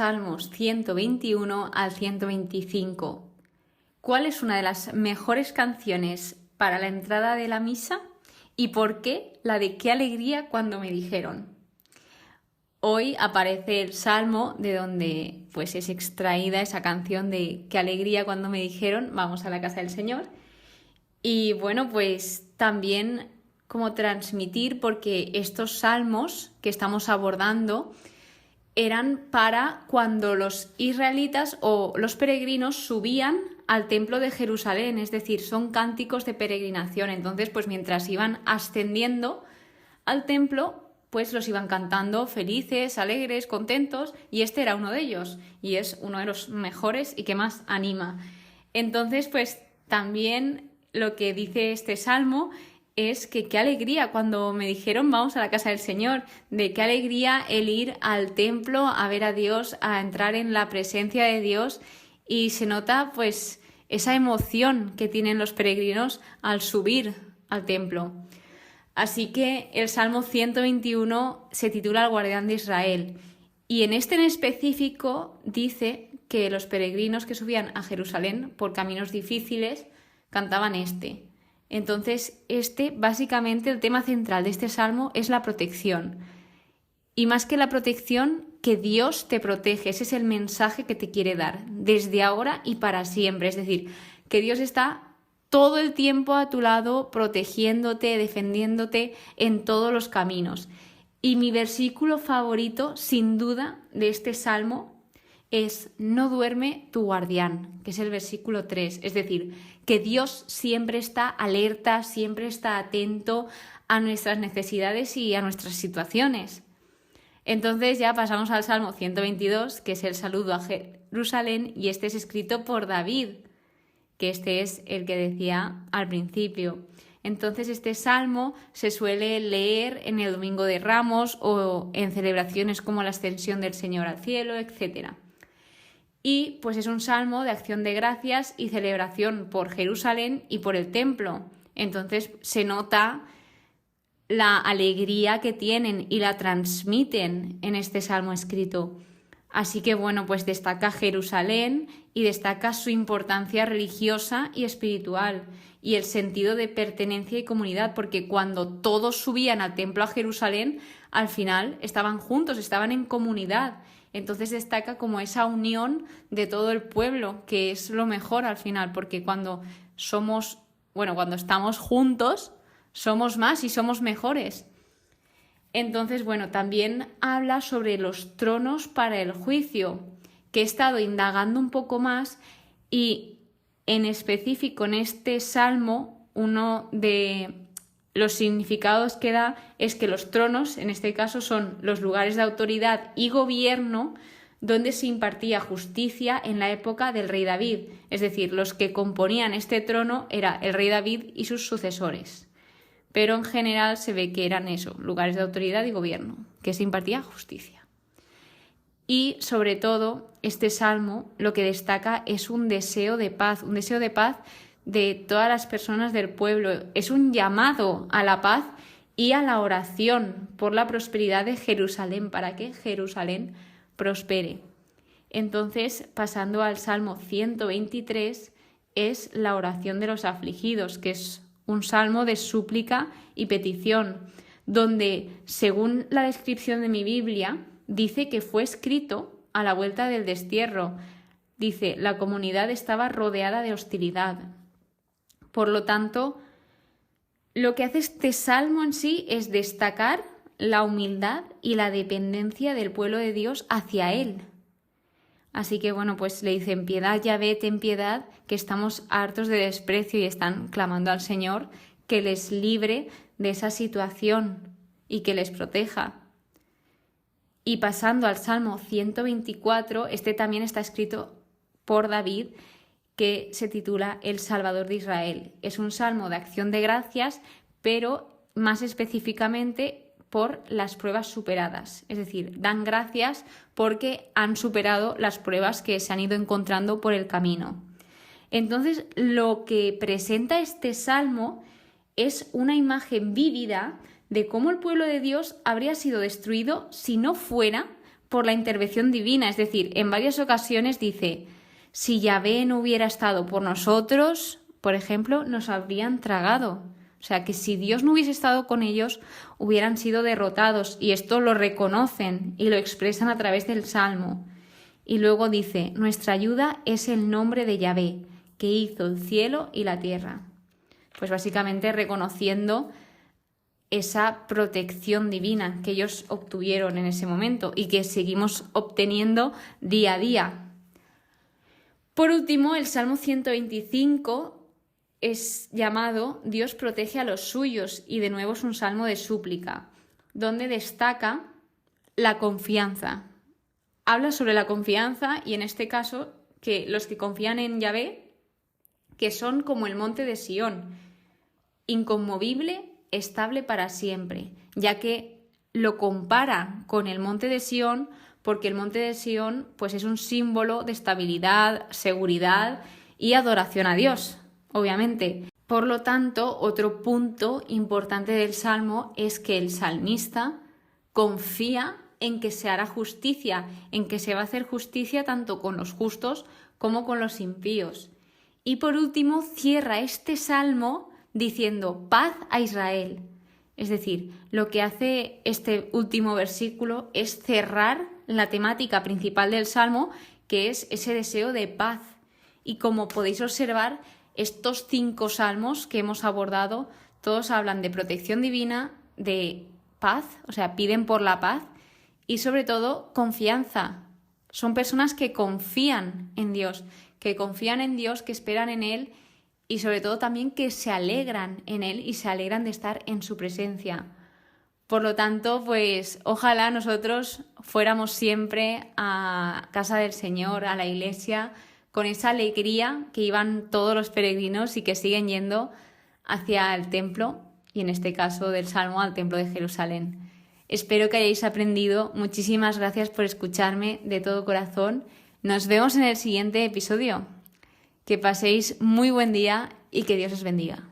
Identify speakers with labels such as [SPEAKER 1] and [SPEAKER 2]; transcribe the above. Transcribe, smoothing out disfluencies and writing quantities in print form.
[SPEAKER 1] Salmos 121 al 125. ¿Cuál es una de las mejores canciones para la entrada de la misa? ¿Y por qué la de qué alegría cuando me dijeron? Hoy aparece el salmo de donde pues es extraída esa canción de qué alegría cuando me dijeron vamos a la casa del Señor. Y bueno, pues también como transmitir, porque estos salmos que estamos abordando eran para cuando los israelitas o los peregrinos subían al templo de Jerusalén, es decir, son cánticos de peregrinación. Entonces, pues mientras iban ascendiendo al templo, pues los iban cantando felices, alegres, contentos, y este era uno de ellos, y es uno de los mejores y que más anima. Entonces, pues también lo que dice este salmo es que qué alegría cuando me dijeron vamos a la casa del Señor, de qué alegría el ir al templo a ver a Dios, a entrar en la presencia de Dios, y se nota pues esa emoción que tienen los peregrinos al subir al templo. Así que el Salmo 121 se titula El guardián de Israel, y en este en específico dice que los peregrinos que subían a Jerusalén por caminos difíciles cantaban este. Entonces, básicamente el tema central de este salmo es la protección. Y más que la protección, que Dios te protege. Ese es el mensaje que te quiere dar, desde ahora y para siempre. Es decir, que Dios está todo el tiempo a tu lado, protegiéndote, defendiéndote en todos los caminos. Y mi versículo favorito, sin duda, de este salmo es no duerme tu guardián, que es el versículo 3. Es decir, que Dios siempre está alerta, siempre está atento a nuestras necesidades y a nuestras situaciones. Entonces ya pasamos al Salmo 122, que es el saludo a Jerusalén, y este es escrito por David, que este es el que decía al principio. Entonces este salmo se suele leer en el Domingo de Ramos o en celebraciones como la Ascensión del Señor al cielo, etc. Y pues es un salmo de acción de gracias y celebración por Jerusalén y por el templo. Entonces se nota la alegría que tienen y la transmiten en este salmo escrito. Así que bueno, pues destaca Jerusalén y destaca su importancia religiosa y espiritual y el sentido de pertenencia y comunidad, porque cuando todos subían al templo a Jerusalén, al final estaban juntos, estaban en comunidad. Entonces destaca como esa unión de todo el pueblo, que es lo mejor al final, porque cuando estamos juntos, somos más y somos mejores. Entonces, bueno, también habla sobre los tronos para el juicio, que he estado indagando un poco más, y en específico en este salmo, uno de los significados que da es que los tronos, en este caso, son los lugares de autoridad y gobierno donde se impartía justicia en la época del rey David. Es decir, los que componían este trono era el rey David y sus sucesores. Pero en general se ve que eran eso, lugares de autoridad y gobierno, que se impartía justicia. Y sobre todo, este salmo lo que destaca es un deseo de paz de todas las personas del pueblo. Es un llamado a la paz y a la oración por la prosperidad de Jerusalén, para que Jerusalén prospere. Entonces, pasando al Salmo 123, es la oración de los afligidos, que es un salmo de súplica y petición, donde, según la descripción de mi Biblia, dice que fue escrito a la vuelta del destierro. Dice, la comunidad estaba rodeada de hostilidad. Por lo tanto, lo que hace este salmo en sí es destacar la humildad y la dependencia del pueblo de Dios hacia Él. Así que bueno, pues le dicen, piedad, Yahvé, ten piedad, que estamos hartos de desprecio, y están clamando al Señor que les libre de esa situación y que les proteja. Y pasando al Salmo 124, este también está escrito por David, que se titula El Salvador de Israel. Es un salmo de acción de gracias, pero más específicamente por las pruebas superadas. Es decir, dan gracias porque han superado las pruebas que se han ido encontrando por el camino. Entonces, lo que presenta este salmo es una imagen vívida de cómo el pueblo de Dios habría sido destruido si no fuera por la intervención divina, es decir, en varias ocasiones dice, si Yahvé no hubiera estado por nosotros, por ejemplo, nos habrían tragado. O sea, que si Dios no hubiese estado con ellos, hubieran sido derrotados, y esto lo reconocen y lo expresan a través del Salmo. Y luego dice, nuestra ayuda es el nombre de Yahvé, que hizo el cielo y la tierra. Pues básicamente reconociendo esa protección divina que ellos obtuvieron en ese momento y que seguimos obteniendo día a día. Por último, el Salmo 125 es llamado Dios protege a los suyos, y de nuevo es un salmo de súplica, donde destaca la confianza. Habla sobre la confianza, y en este caso que los que confían en Yahvé, que son como el monte de Sión, inconmovible, estable para siempre, ya que lo compara con el monte de Sión, porque el monte de Sión pues es un símbolo de estabilidad, seguridad y adoración a Dios, obviamente. Por lo tanto, otro punto importante del Salmo es que el salmista confía en que se hará justicia, en que se va a hacer justicia tanto con los justos como con los impíos. Y por último, cierra este salmo diciendo paz a Israel. Es decir, lo que hace este último versículo es cerrar la temática principal del salmo, que es ese deseo de paz. Y como podéis observar, estos 5 salmos que hemos abordado, todos hablan de protección divina, de paz, o sea, piden por la paz, y sobre todo confianza. Son personas que confían en Dios, que esperan en Él, y sobre todo también que se alegran en Él y se alegran de estar en su presencia. Por lo tanto, pues ojalá nosotros fuéramos siempre a casa del Señor, a la iglesia, con esa alegría que iban todos los peregrinos y que siguen yendo hacia el templo, y en este caso del Salmo al templo de Jerusalén. Espero que hayáis aprendido. Muchísimas gracias por escucharme de todo corazón. Nos vemos en el siguiente episodio. Que paséis muy buen día y que Dios os bendiga.